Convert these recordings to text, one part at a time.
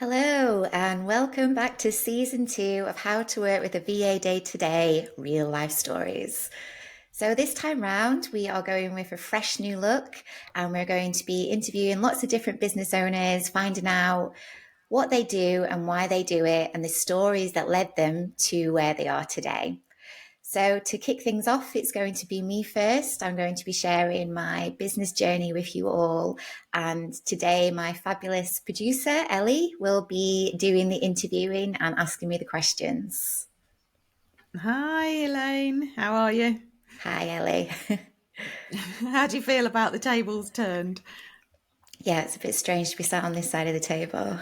Hello, and welcome back to season 2 of How to Work with a VA Day to Day Real Life Stories. So, this time round, we are going with a fresh new look and we're going to be interviewing lots of different business owners, finding out what they do and why they do it, and the stories that led them to where they are today. So, to kick things off, it's going to be me first. I'm going to be sharing my business journey with you all. And today, my fabulous producer, Ellie, will be doing the interviewing and asking me the questions. Hi, Elaine. How are you? Hi, Ellie. How do you feel about the tables turned? Yeah, it's a bit strange to be sat on this side of the table.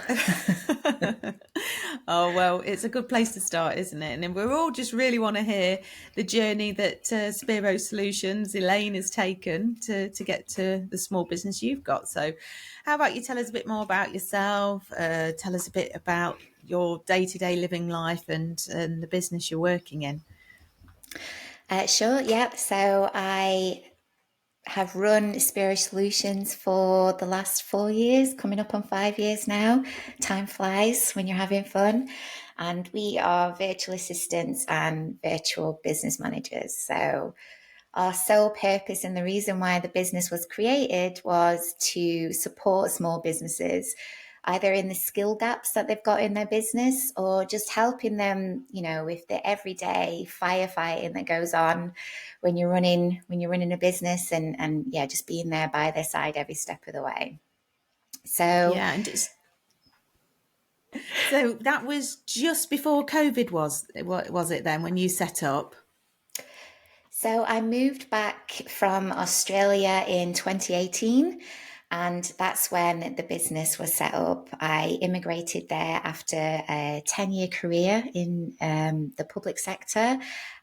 Oh, well, it's a good place to start, isn't it? And then we all just really want to hear the journey that Spero Solutions, Elaine, has taken to get to the small business you've got. So, how about you tell us a bit more about yourself? Tell us a bit about your day-to-day living life and the business you're working in. Sure, yeah. So, I have run Spero Solutions for the last 4 years, coming up on 5 years now. Time flies when you're having fun. And we are virtual assistants and virtual business managers. So, our sole purpose and the reason why the business was created was to support small businesses, either in the skill gaps that they've got in their business or just helping them, with the everyday firefighting that goes on when you're running a business and yeah, just being there by their side every step of the way. So Yeah, and so that was just before COVID was it then when you set up? So I moved back from Australia in 2018, and that's when the business was set up. I immigrated there after a 10-year career in the public sector,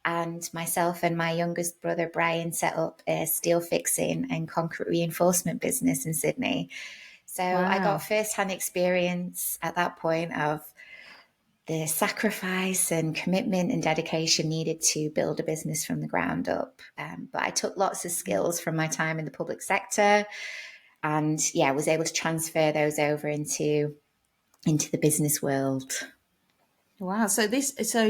and myself and my youngest brother Brian set up a steel fixing and concrete reinforcement business in Sydney. So I got Wow. first-hand experience at that point of the sacrifice and commitment and dedication needed to build a business from the ground up. But I took lots of skills from my time in the public sector, and yeah, was able to transfer those over into the business world. Wow. So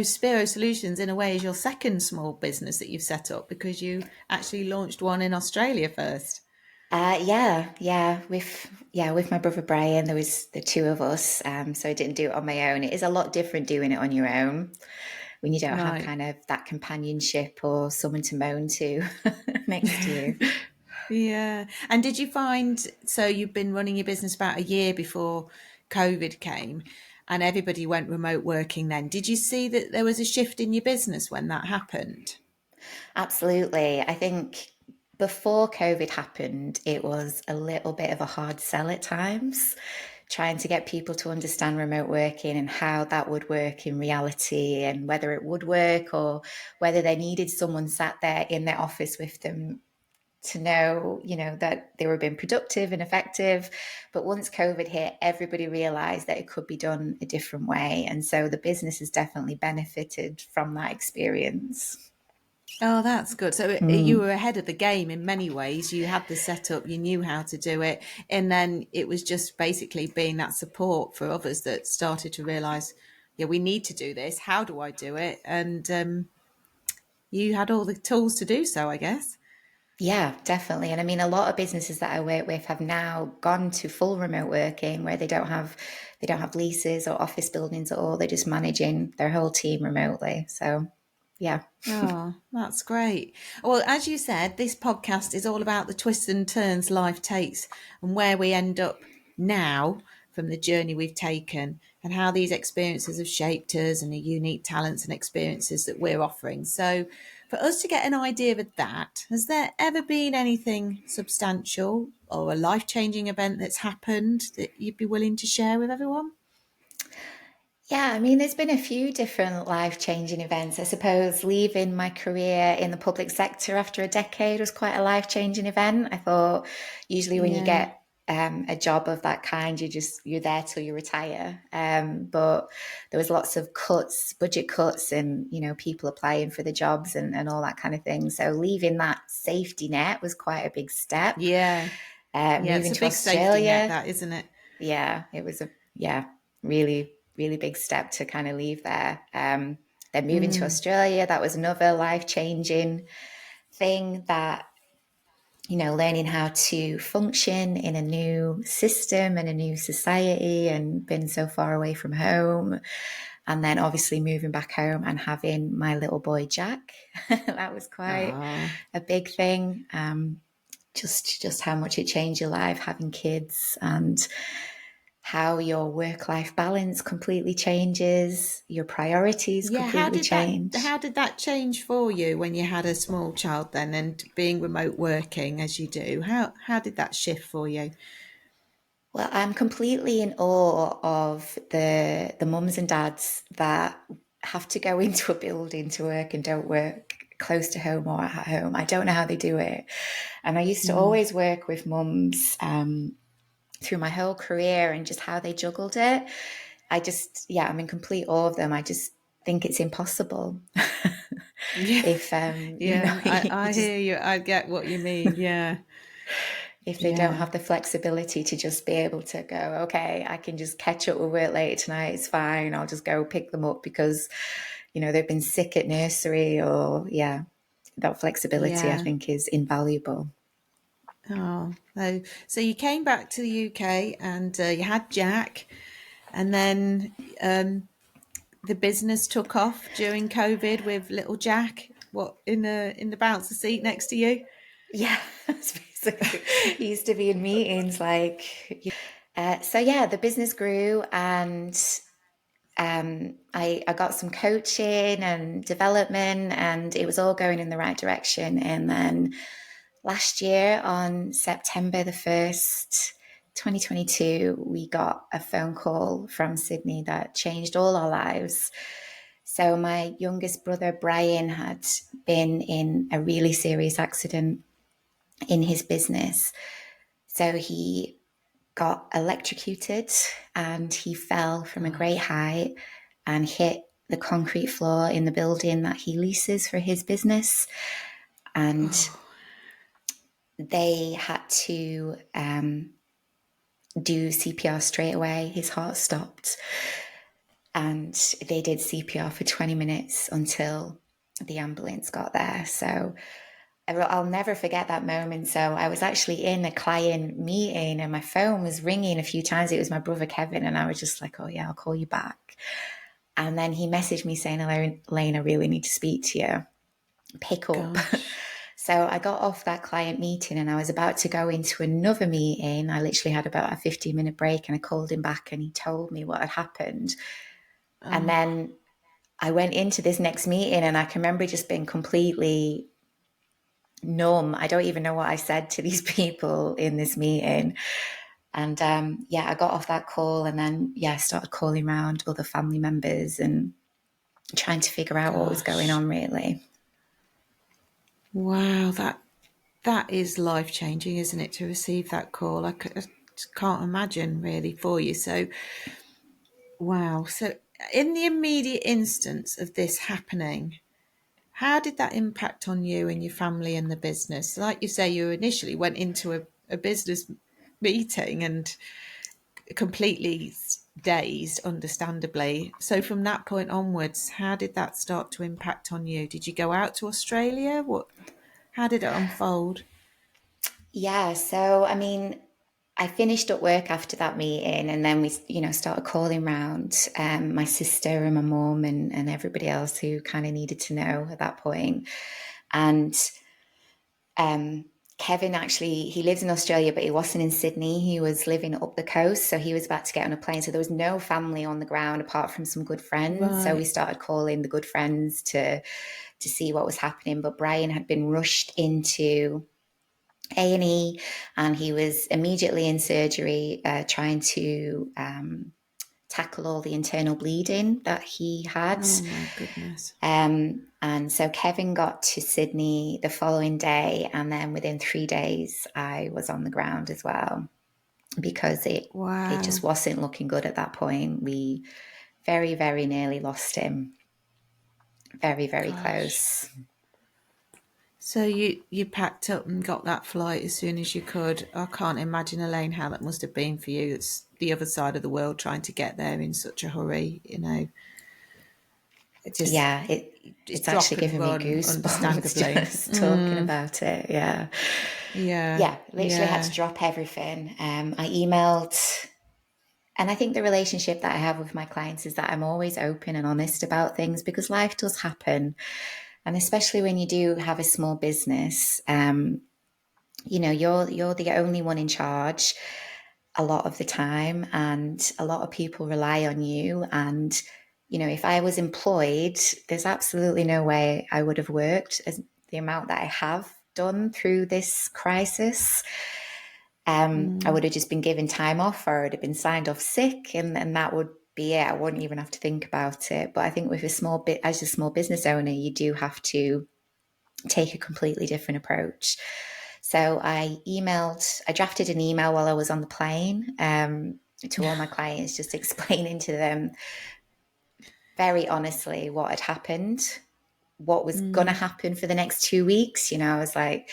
Spero Solutions in a way is your second small business that you've set up because you actually launched one in Australia first. With my brother Brian, there was the two of us, so I didn't do it on my own. It is a lot different doing it on your own when you don't have Right. kind of that companionship or someone to moan to next to you. Yeah. And did you find, so you've been running your business about a year before COVID came and everybody went remote working then. Did you see that there was a shift in your business when that happened? Absolutely. I think before COVID happened, it was a little bit of a hard sell at times, trying to get people to understand remote working and how that would work in reality and whether it would work or whether they needed someone sat there in their office with them to know, that they were being productive and effective. But once COVID hit, everybody realized that it could be done a different way. And so the business has definitely benefited from that experience. Oh, that's good. So you Mm. were ahead of the game in many ways. You had the setup, you knew how to do it. And then it was just basically being that support for others that started to realize, yeah, we need to do this. How do I do it? And you had all the tools to do so, I guess. Yeah, definitely. And I mean, a lot of businesses that I work with have now gone to full remote working where they don't have leases or office buildings at all. They're just managing their whole team remotely. So, yeah. Oh, that's great. Well, as you said, this podcast is all about the twists and turns life takes and where we end up now from the journey we've taken and how these experiences have shaped us and the unique talents and experiences that we're offering. So, for us to get an idea of that, has there ever been anything substantial or a life changing event that's happened that you'd be willing to share with everyone? Yeah, I mean, there's been a few different life-changing events. I suppose leaving my career in the public sector after a decade was quite a life-changing event. I thought usually when you Yeah. get a job of that kind, you're there till you retire. But there was lots of cuts, budget cuts, and people applying for the jobs and all that kind of thing. So leaving that safety net was quite a big step. Yeah. Yeah. It's Moving a to big safety net, Australia, that, isn't it? yeah, it was a yeah. really, really big step to kind of leave there. Then moving to Mm. Australia, that was another life changing thing that, learning how to function in a new system and a new society and been so far away from home. And then obviously moving back home and having my little boy Jack. That was quite Oh, a big thing. Just how much it changed your life having kids, and how your work-life balance completely changes, your priorities yeah. completely change. How did that change for you when you had a small child then, and being remote working as you do? How did that shift for you? Well, I'm completely in awe of the mums and dads that have to go into a building to work and don't work close to home or at home. I don't know how they do it. And I used to Mm. always work with mums through my whole career, and just how they juggled it. I'm in complete awe of them. I just think it's impossible. Yeah, If yeah. you I just, hear you. I get what you mean. Yeah, if they don't yeah, have the flexibility to just be able to go, okay, I can just catch up with work later tonight, it's fine, I'll just go pick them up because they've been sick at nursery, or yeah, that flexibility I yeah. think is invaluable. Oh, so you came back to the UK and you had Jack, and then the business took off during COVID with little Jack. What in the bouncer seat next to you? Yeah, that's basically, he used to be in meetings like, so yeah, the business grew, and I got some coaching and development, and it was all going in the right direction. And then last year, on September the 1st, 2022, we got a phone call from Sydney that changed all our lives. So, my youngest brother, Brian, had been in a really serious accident in his business. So, he got electrocuted and he fell from a great Gosh. height and hit the concrete floor in the building that he leases for his business. And Oh, they had to do CPR straight away. His heart stopped, and they did CPR for 20 minutes until the ambulance got there. So I'll never forget that moment. So I was actually in a client meeting and my phone was ringing a few times. It was my brother Kevin, and I was just like, oh yeah, I'll call you back. And then he messaged me saying, Elaine, I really need to speak to you. Pick up. gosh. So I got off that client meeting and I was about to go into another meeting. I literally had about a 15-minute break, and I called him back and he told me what had happened. And Oh, then I went into this next meeting and I can remember just being completely numb. I don't even know what I said to these people in this meeting. And I got off that call, and then started calling around other family members and trying to figure out what was going gosh. on really. Wow, that is life changing, isn't it? To receive that call, I just can't imagine really for you. So, wow. So, in the immediate instance of this happening, how did that impact on you and your family and the business? Like you say, you initially went into a business meeting and completely dazed, understandably. So from that point onwards, how did that start to impact on you? Did you go out to Australia? How did it unfold? Yeah, so I mean, I finished up work after that meeting, and then we, started calling round my sister and my mum and everybody else who kind of needed to know at that point. And um, Kevin actually, he lives in Australia, but he wasn't in Sydney. He was living up the coast, so he was about to get on a plane. So there was no family on the ground apart from some good friends. So we Right. started calling the good friends to see what was happening. But Brian had been rushed into A&E, and he was immediately in surgery, trying to tackle all the internal bleeding that he had. Oh my goodness. And so Kevin got to Sydney the following day, and then within 3 days, I was on the ground as well, because it just Wow. wasn't looking good at that point. We very, very nearly lost him. Very, very Gosh. close. So you packed up and got that flight as soon as you could. I can't imagine, Elaine, how that must have been for you. It's the other side of the world trying to get there in such a hurry, It Yeah, just it's actually drop and giving me run, goosebumps understandably. just talking about it. Yeah. Yeah, Yeah, literally had to yeah, drop everything. I emailed, and I think the relationship that I have with my clients is that I'm always open and honest about things because life does happen. And especially when you do have a small business, you're the only one in charge a lot of the time, and a lot of people rely on you. And if I was employed, there's absolutely no way I would have worked as the amount that I have done through this crisis. I would have just been given time off, or I'd have been signed off sick, and that would be it. I wouldn't even have to think about it. But I think with a small bit, as a small business owner, you do have to take a completely different approach. So I drafted an email while I was on the plane to all my clients, just explaining to them very honestly what had happened, what was going to happen for the next 2 weeks. I was like,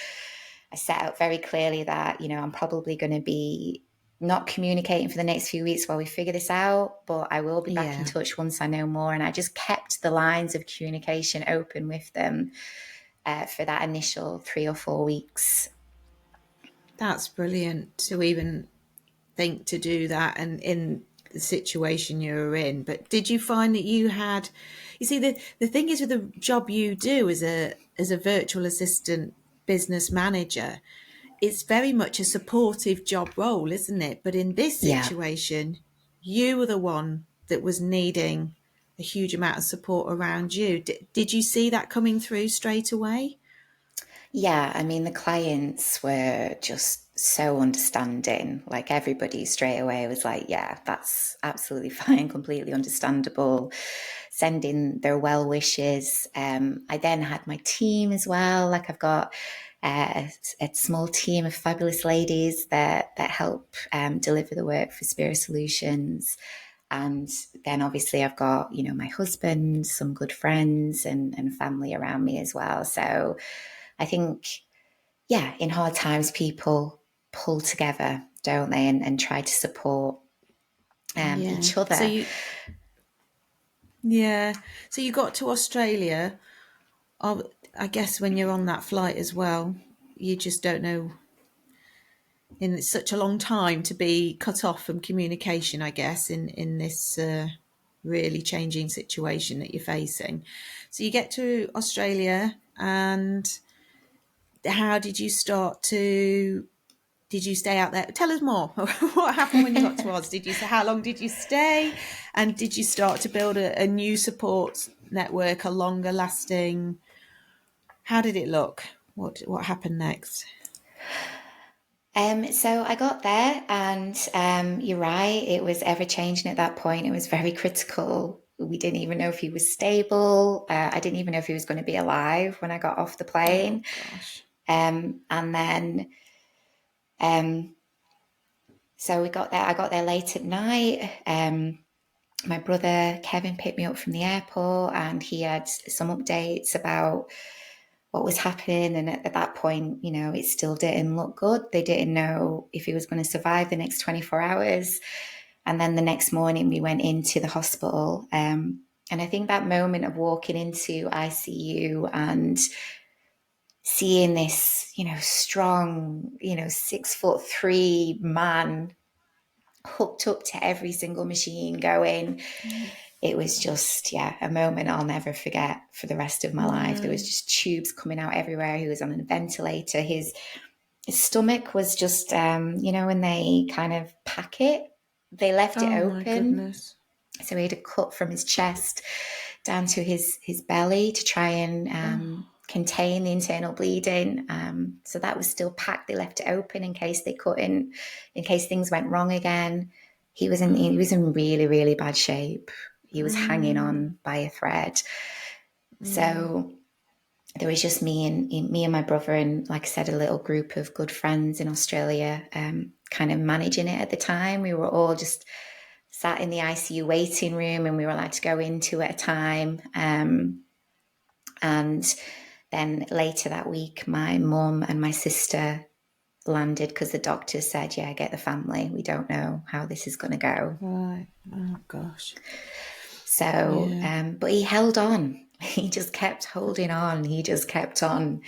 I set out very clearly that, I'm probably going to be not communicating for the next few weeks while we figure this out, but I will be back in yeah. touch once I know more. And I just kept the lines of communication open with them for that initial 3 or 4 weeks. That's brilliant to even think to do that, and in the situation you were in. But did you find that you see, the thing is with the job you do as a virtual assistant business manager, it's very much a supportive job role, isn't it? But in this Yeah. situation, you were the one that was needing a huge amount of support around you. Did you see that coming through straight away? Yeah, I mean, the clients were just so understanding. Like everybody straight away was like, yeah, that's absolutely fine, completely understandable, sending their well wishes. I then had my team as well. Like I've got a small team of fabulous ladies that help deliver the work for Spero Solutions. And then obviously I've got, my husband, some good friends and family around me as well. So I think, yeah, in hard times, people pull together, don't they, and try to support Yeah. each other. Yeah. So you got to Australia. I guess when you're on that flight as well, you just don't know, in such a long time to be cut off from communication, I guess, in this really changing situation that you're facing. So you get to Australia, and how did you start to? Did you stay out there? Tell us more. What happened when you got to Oz? Did you say how long did you stay, and did you start to build a new support network, a longer lasting? How did it look? What happened next? So I got there, and you're right, it was ever changing at that point. It was very critical. We didn't even know if he was stable. I didn't even know if he was going to be alive when I got off the Oh plane. gosh. And then, um, so we got there. I got there late at night. My brother Kevin picked me up from the airport, and he had some updates about what was happening. And at that point, it still didn't look good. They didn't know if he was going to survive the next 24 hours. And then the next morning, we went into the hospital. And I think that moment of walking into ICU and seeing this, strong, 6'3" man hooked up to every single machine going, it was just, yeah, a moment I'll never forget for the rest of my life. There was No. just tubes coming out everywhere. He was on a ventilator. His stomach was just, when they kind of pack it, they left it Oh my open. goodness. So he had a cut from his chest down to his belly to try and Oh. contain the internal bleeding. So that was still packed. They left it open in case they couldn't, in case things went wrong again. He was in really, really bad shape. He was hanging on by a thread. So there was just me and my brother and, like I said, a little group of good friends in Australia, kind of managing it at the time. We were all just sat in the ICU waiting room, and we were allowed to go in two at a time. And Then later that week, my mum and my sister landed because the doctor said, yeah, get the family. We don't know how this is going to go. Right. Oh gosh. So, Yeah. but he held on. He just kept holding on. He just kept on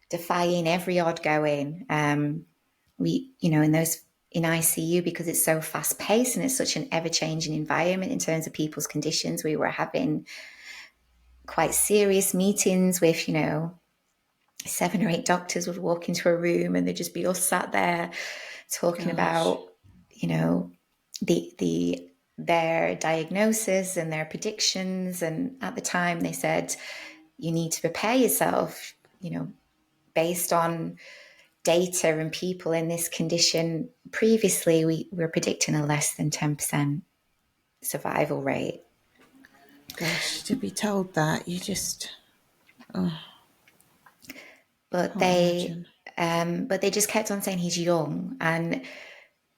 defying every odd going. In those in ICU, because it's so fast paced and it's such an ever changing environment in terms of people's conditions, we were having quite serious meetings with, 7 or 8 doctors would walk into a room and there'd just be us sat there talking Gosh. about, the their diagnosis and their predictions. And at the time they said, you need to prepare yourself, based on data and people in this condition. Previously, we were predicting a less than 10% survival rate. Gosh. To be told that, you just But can't they, imagine. but they just kept on saying he's young, and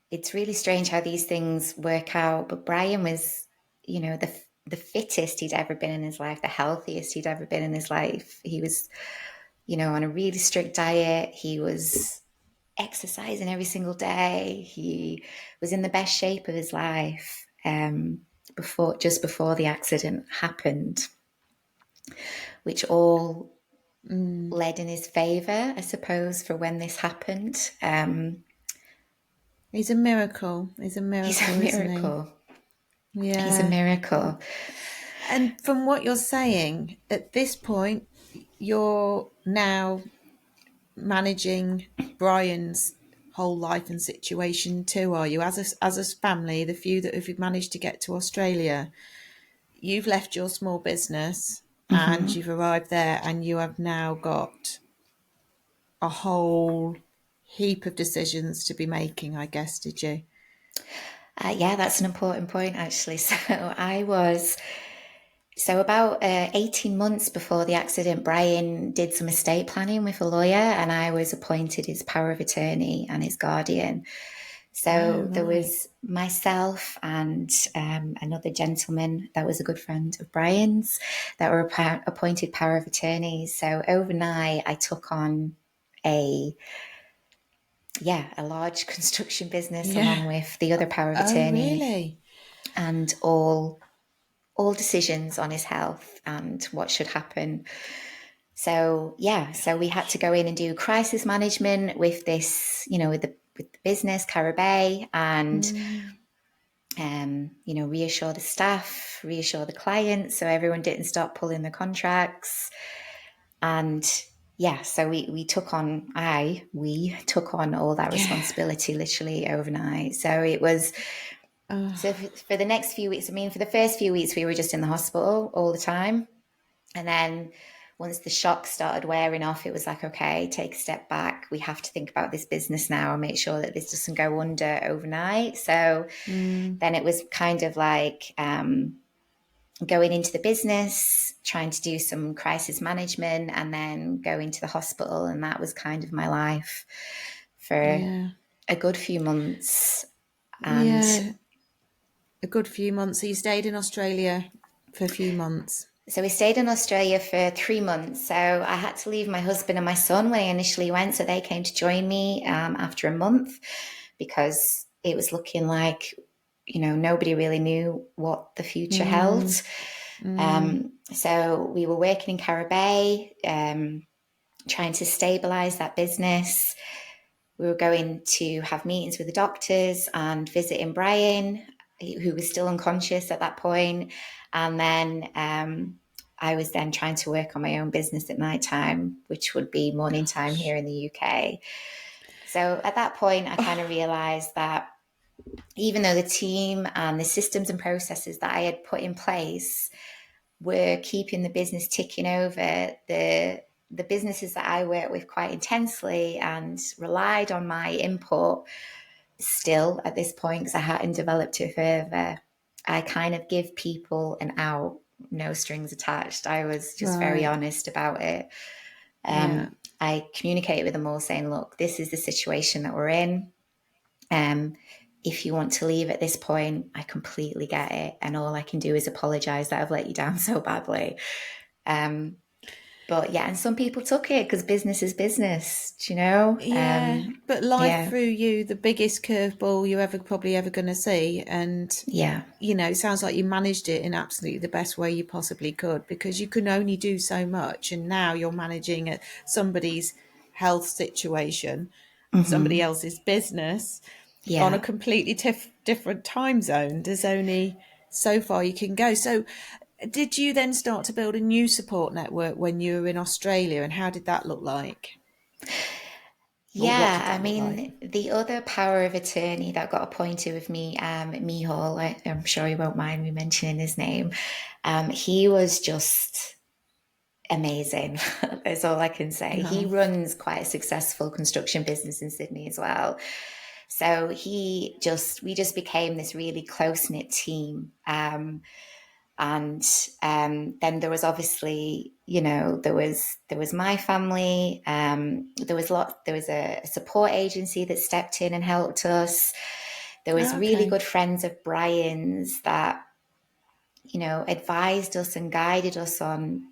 it's really strange how these things work out. But Brian was, the fittest he'd ever been in his life, the healthiest he'd ever been in his life. He was, on a really strict diet. He was exercising every single day. He was in the best shape of his life, before the accident happened, which all led in his favour, I suppose, for when this happened. He's a miracle. He's a He's a miracle, isn't he? miracle. He's a Yeah. miracle. And from what you're saying, at this point, you're now managing Brian's whole life and situation too, are you? As a family, the few that have managed to get to Australia, you've left your small business and you've arrived there, and you have now got a whole heap of decisions to be making, I guess, did you? Yeah, that's an important point, actually. So about 18 months before the accident, Brian did some estate planning with a lawyer, and I was appointed his power of attorney and his guardian. Oh, So there right. was myself and another gentleman that was a good friend of Brian's that were appointed power of attorneys. So overnight, I took on a a large construction business Yeah. along with the other power of Oh, attorney, really? and all decisions on his health and what should happen. So we had to go in and do crisis management with this, with the business, Caribay, and reassure the staff, reassure the clients, so everyone didn't start pulling the contracts. And so we took on all that Yeah. responsibility literally overnight. So it was, so for the next few weeks, I mean, for the first few weeks, we were just in the hospital all the time. And then once the shock started wearing off, it was like, okay, take a step back. We have to think about this business now and make sure that this doesn't go under overnight. So then it was kind of like going into the business, trying to do some crisis management, and then go into the hospital. And that was kind of my life for Yeah. a good few months. And Yeah. A good few months. So you stayed in Australia for a few months. so we stayed in Australia for 3 months. So I had to leave my husband and my son when I initially went. So they came to join me after a month, because it was looking like, nobody really knew what the future held. So we were working in Caribay, trying to stabilize that business. We were going to have meetings with the doctors and visiting Brian, who was still unconscious at that point. And then I was then trying to work on my own business at night time, which would be morning time Gosh. here in the UK. So at that point, I kind of realized that even though the team and the systems and processes that I had put in place were keeping the business ticking over, the businesses that I work with quite intensely and relied on my input still at this point, because I hadn't developed it further, I kind of give people an out, no strings attached. I was just very Right. honest about it. Yeah. I communicated with them all saying, look, this is the situation that we're in. Um, if you want to leave at this point, I completely get it. And all I can do is apologize that I've let you down so badly. Um, But yeah, and some people took it because business is business, do you know? Yeah, but life Yeah, threw you the biggest curveball you're ever probably ever going to see, and yeah, it sounds like you managed it in absolutely the best way you possibly could, because you can only do so much, and now you're managing somebody's health situation, somebody else's business on a yeah. completely different time zone. There's only so far you can go. So, did you then start to build a new support network when you were in Australia, and how did that look like? Or what Yeah, did I that look like? mean, the other power of attorney that got appointed with me, Mihal, I'm sure he won't mind me mentioning his name. He was just amazing. That's all I can say. He Oh, runs quite a successful construction business in Sydney as well. So we just became this really close knit team. And then there was obviously, there was my family. There was a support agency that stepped in and helped us. There was really okay. good friends of Brian's that advised us and guided us on,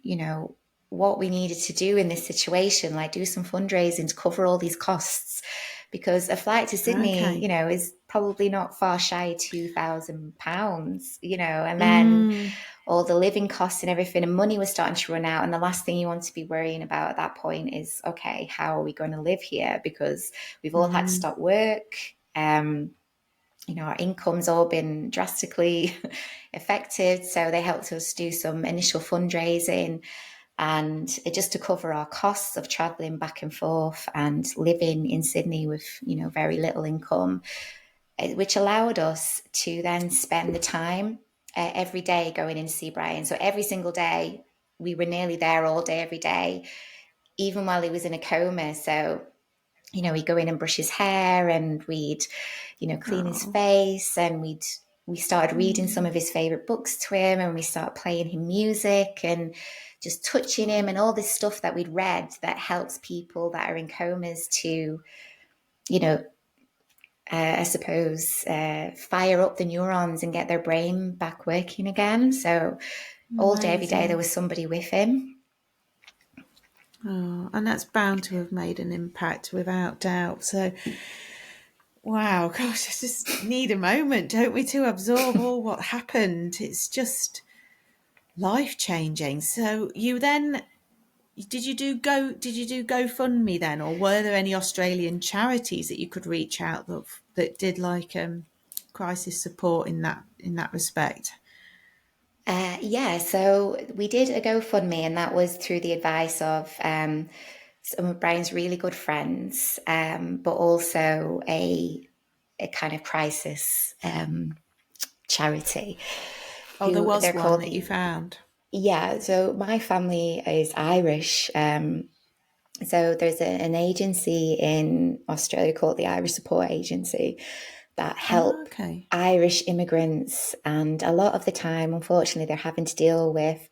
what we needed to do in this situation, like do some fundraising to cover all these costs. Because a flight to Sydney, Okay. is probably not far shy of £2,000, and then Mm, all the living costs and everything, and money was starting to run out. And the last thing you want to be worrying about at that point is, okay, how are we going to live here? Because we've all had to mm, stop work. Our income's all been drastically affected. So they helped us do some initial fundraising and just to cover our costs of traveling back and forth and living in Sydney with, very little income, which allowed us to then spend the time every day going in to see Brian. So every single day, we were nearly there all day, every day, even while he was in a coma. So we'd go in and brush his hair and we'd, clean his oh, face and we started reading some mm, of his favorite books to him and we started playing him music and just touching him and all this stuff that we'd read that helps people that are in comas to, you know, I suppose, fire up the neurons and get their brain back working again. So all day, every day, there amazing. was somebody with him. Oh, and that's bound to have made an impact without doubt. So, wow, gosh, I just need a moment, don't we, to absorb all what happened. It's just life changing. So, you then did you do GoFundMe then, or were there any Australian charities that you could reach out of that did like crisis support in that respect? Yeah, so we did a GoFundMe, and that was through the advice of some of Brian's really good friends, but also a kind of crisis charity Oh, there who was they're one called that you the. found. Yeah, so my family is Irish. So there's an agency in Australia called the Irish Support Agency that Oh, help okay. Irish immigrants, and a lot of the time, unfortunately, they're having to deal with,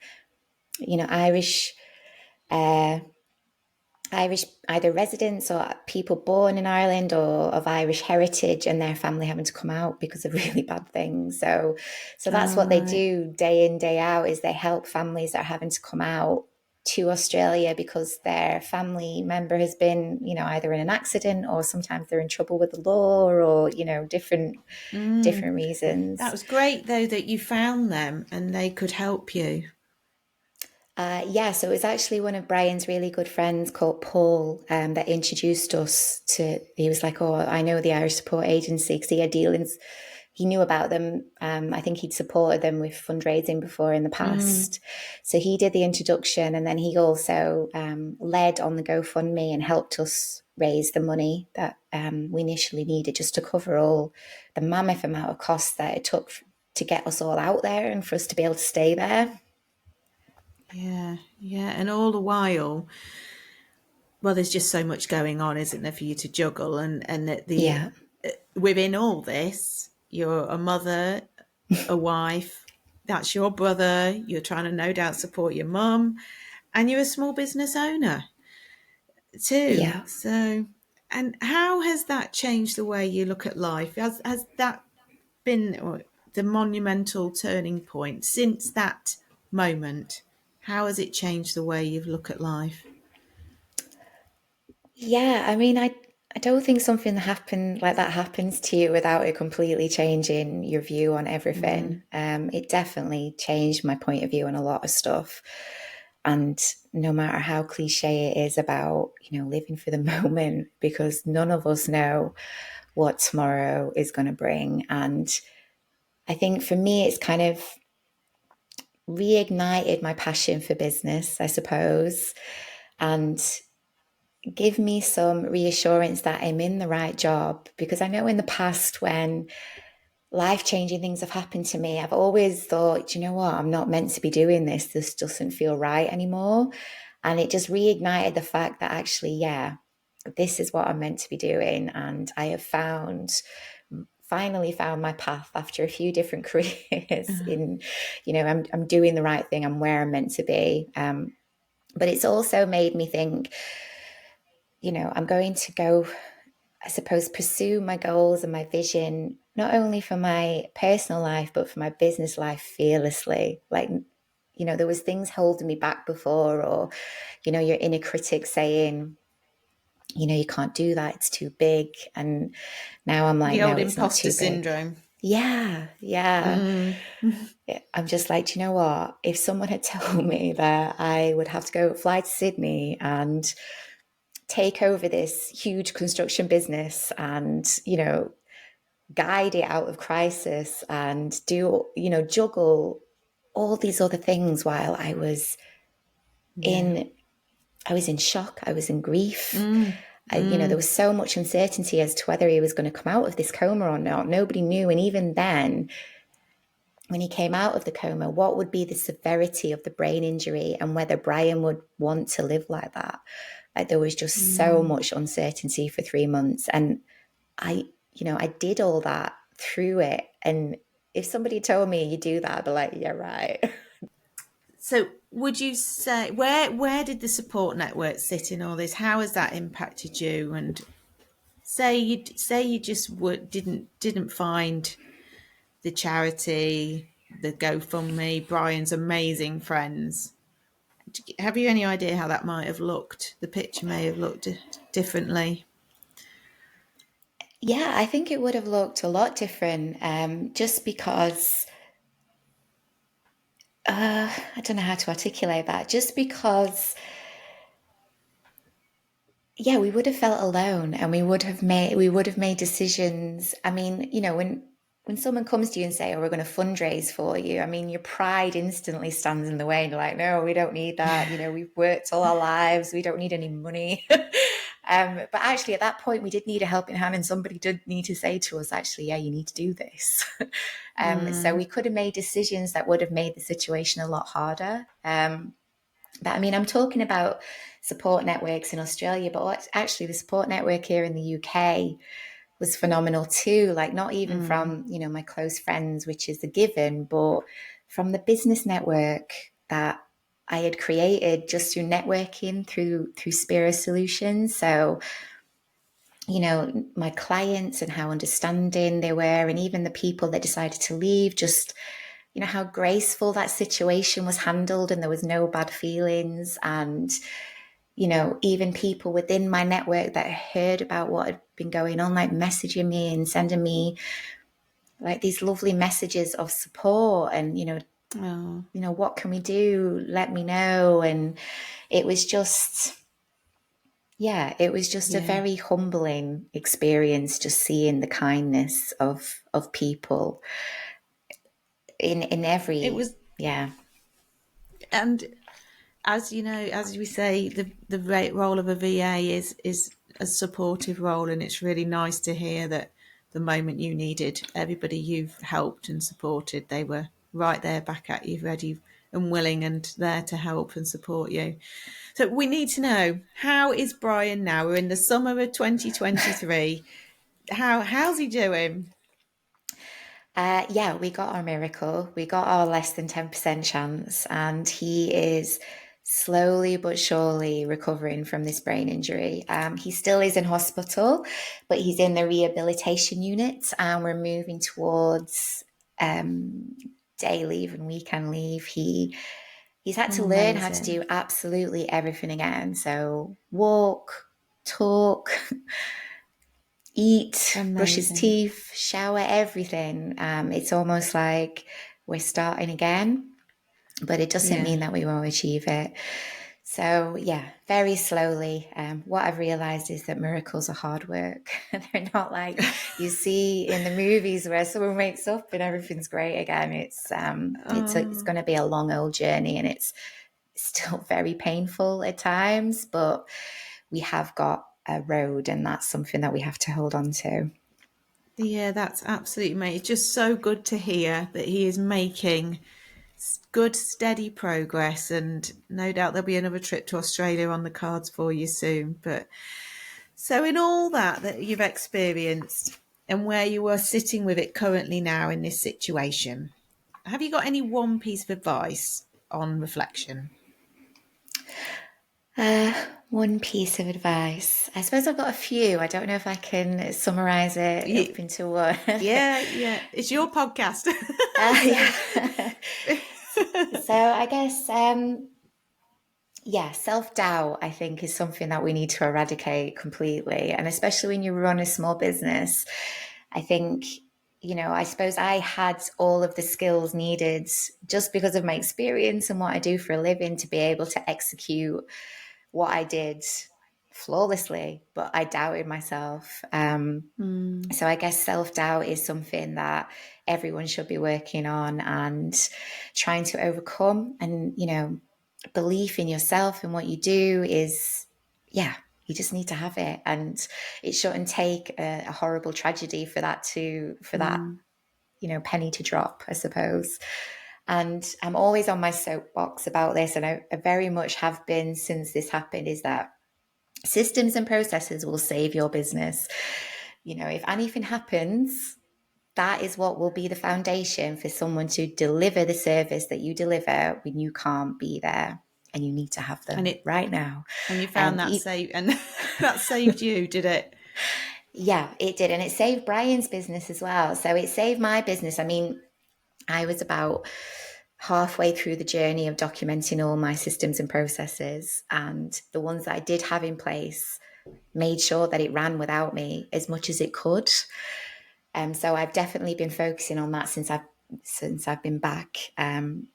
Irish uh, Irish either residents or people born in Ireland or of Irish heritage, and their family having to come out because of really bad things. So that's All what they right. do day in day out, is they help families that are having to come out to Australia because their family member has been, either in an accident or sometimes they're in trouble with the law or, Mm. different That reasons. was great though that you found them and they could help you. Yeah, so it was actually one of Brian's really good friends called Paul that introduced us to. He was like, "Oh, I know the Irish Support Agency," because he had dealings. He knew about them. I think he'd supported them with fundraising before in the Mm. past. So he did the introduction, and then he also led on the GoFundMe and helped us raise the money that we initially needed just to cover all the mammoth amount of costs that it took to get us all out there and for us to be able to stay there. Yeah, yeah. And all the while, well, there's just so much going on, isn't there, for you to juggle? And that the Yeah, within all this, you're a mother, a wife, that's your brother, you're trying to no doubt support your mum, and you're a small business owner too. yeah. So, and how has that changed the way you look at life? Has that been the monumental turning point since that moment? How has it changed the way you look at life? Yeah, I mean, I don't think something that happened like that happens to you without it completely changing your view on Mm, everything. It definitely changed my point of view on a lot of stuff. And no matter how cliche it is about, living for the moment, because none of us know what tomorrow is going to bring. And I think for me, it's kind of reignited my passion for business, I suppose, and give me some reassurance that I'm in the right job. Because I know in the past, when life changing things have happened to me, I've always thought, you know what, I'm not meant to be doing this. This doesn't feel right anymore. And it just reignited the fact that actually, yeah, this is what I'm meant to be doing. And I have finally found my path after a few different careers in, I'm doing the right thing. I'm where I'm meant to be. But it's also made me think, I'm going to go, I suppose, pursue my goals and my vision, not only for my personal life, but for my business life fearlessly. Like, there was things holding me back before, or, your inner critic saying, you can't do that. It's too big. And now I'm like, the no, old it's not imposter too big. syndrome. Yeah. Yeah. Mm, I'm just like, do you know what? If someone had told me that I would have to go fly to Sydney and take over this huge construction business and, guide it out of crisis and do, juggle all these other things while yeah. in, I was in shock, I was in grief. Mm, There mm, was so much uncertainty as to whether he was going to come out of this coma or not. Nobody knew. And even then, when he came out of the coma, what would be the severity of the brain injury and whether Brian would want to live like that. Like there was just so mm. much uncertainty for 3 months. And I did all that through it. And if somebody told me you do that, I'd be like, yeah, right. So, would you say where did the support network sit in all this? How has that impacted you? And say you just didn't find the charity, the GoFundMe, Brian's amazing friends. Have you any idea how that might have looked? The picture may have looked differently. Yeah, I think it would have looked a lot different, just because I don't know how to articulate that. Just because, yeah, we would have felt alone, and we would have made decisions. I mean, when someone comes to you and say, "Oh, we're going to fundraise for you," I mean, your pride instantly stands in the way, and you're like, "No, we don't need that. We've worked all our lives. We don't need any money." But actually, at that point, we did need a helping hand, and somebody did need to say to us, "Actually, yeah, you need to do this." So Mm, we could have made decisions that would have made the situation a lot harder. But I mean, I'm talking about support networks in Australia, but actually, the support network here in the UK was phenomenal too. Like, not even mm. from, my close friends, which is a given, but from the business network that I had created just through networking through Spero Solutions. So, my clients and how understanding they were, and even the people that decided to leave, just how graceful that situation was handled and there was no bad feelings. And, even people within my network that heard about what had been going on, like messaging me and sending me like these lovely messages of support and, Oh, what can we do? Let me know. And it was just, yeah, it was just a yeah. very humbling experience, just seeing the kindness of people in It every, was, yeah. and as you know, as we say, the role of a VA is a supportive role, and it's really nice to hear that the moment you needed everybody you've helped and supported, they were right there back at you, ready and willing and there to help and support you. So we need to know, how is Brian now? We're in the summer of 2023. How's he doing? Yeah, we got our miracle. We got our less than 10% chance, and he is slowly but surely recovering from this brain injury. He still is in hospital, but he's in the rehabilitation unit, and we're moving towards day leave and weekend leave. He He's had to learn how to Amazing. do absolutely everything again. So walk, talk, eat, brush his Amazing. teeth, shower, everything. It's almost like we're starting again, but it doesn't Yeah. mean that we won't achieve it. So, yeah, very slowly. What I've realized is that miracles are hard work. They're not like you see in the movies where someone wakes up and everything's great again. It's Oh, going to be a long old journey, and it's still very painful at times, but we have got a road, and that's something that we have to hold on to. yeah, that's absolutely, mate. It's just so good to hear that he is making good, steady progress. And no doubt there'll be another trip to Australia on the cards for you soon. But so, in all that you've experienced and where you are sitting with it currently now in this situation, have you got any one piece of advice on reflection? One piece of advice. I suppose I've got a few. I don't know if I can summarize it up Ye- into one. Yeah, yeah. It's your podcast. So, Yeah. So I guess, yeah, self doubt, I think, is something that we need to eradicate completely. And especially when you run a small business, I think, I suppose I had all of the skills needed just because of my experience and what I do for a living to be able to execute what I did flawlessly, but I doubted myself. mm, So I guess self doubt is something that everyone should be working on and trying to overcome. And, belief in yourself and what you do is, yeah, you just need to have it. And it shouldn't take a horrible tragedy for that, mm, penny to drop, I suppose. And I'm always on my soapbox about this, and I very much have been since this happened, is that systems and processes will save your business. If anything happens, that is what will be the foundation for someone to deliver the service that you deliver when you can't be there. And you need to have and them it right now. and you found Um, that e- save and that saved you, did it? yeah, it did. And it saved Brian's business as well. So it saved my business. I mean, I was about halfway through the journey of documenting all my systems and processes. And the ones that I did have in place made sure that it ran without me as much as it could. So I've definitely been focusing on that since I've been back, and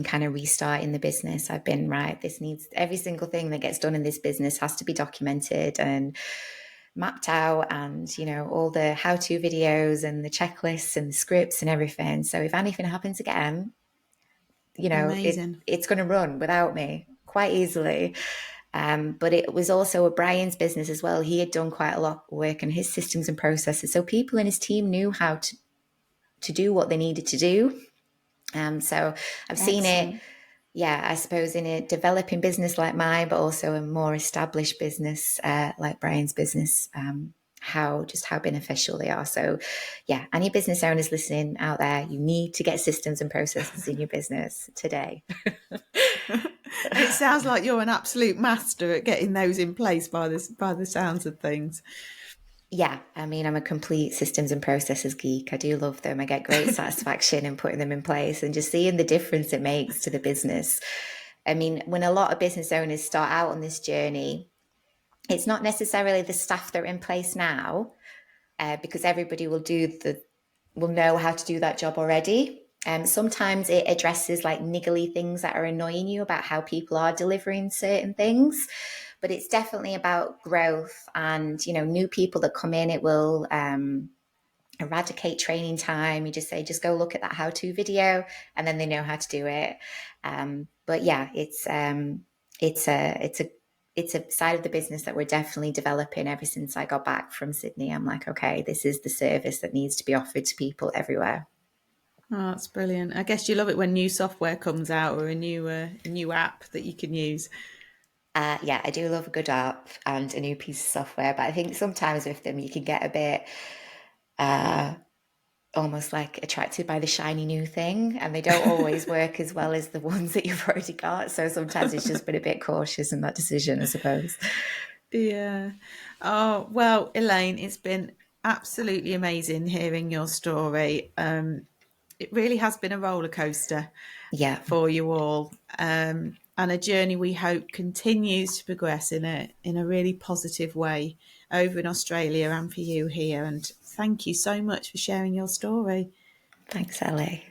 kind of restarting the business. I've been right. This needs every single thing that gets done in this business has to be documented and mapped out, and all the how-to videos and the checklists and the scripts and everything. So if anything happens again, Amazing. it's going to run without me quite easily. But it was also a Brian's business as well. He had done quite a lot of work in his systems and processes, so people in his team knew how to do what they needed to do. So I've seen it, Excellent. yeah, I suppose in a developing business like mine, but also a more established business like Brian's business, how beneficial they are. So, yeah, any business owners listening out there, you need to get systems and processes in your business today. It sounds like you're an absolute master at getting those in place by the sounds of things. Yeah, I mean, I'm a complete systems and processes geek. I do love them. I get great satisfaction in putting them in place and just seeing the difference it makes to the business. I mean, when a lot of business owners start out on this journey, it's not necessarily the staff that are in place now, because everybody will know how to do that job already. Sometimes it addresses like niggly things that are annoying you about how people are delivering certain things, but it's definitely about growth and new people that come in. It will eradicate training time. You just say, just go look at that how-to video, and then they know how to do it. But yeah, it's a side of the business that we're definitely developing. Ever since I got back from Sydney, I'm like, okay, this is the service that needs to be offered to people everywhere. Oh, that's brilliant. I guess you love it when new software comes out or a new app that you can use. Yeah, I do love a good app and a new piece of software, but I think sometimes with them you can get a bit almost like attracted by the shiny new thing, and they don't always work as well as the ones that you've already got. So sometimes it's just been a bit cautious in that decision, I suppose. Yeah. Oh, well, Elaine, it's been absolutely amazing hearing your story. it really has been a roller coaster Yeah, for you all, and a journey we hope continues to progress in a really positive way over in Australia and for you here. And thank you so much for sharing your story. thanks, Ellie.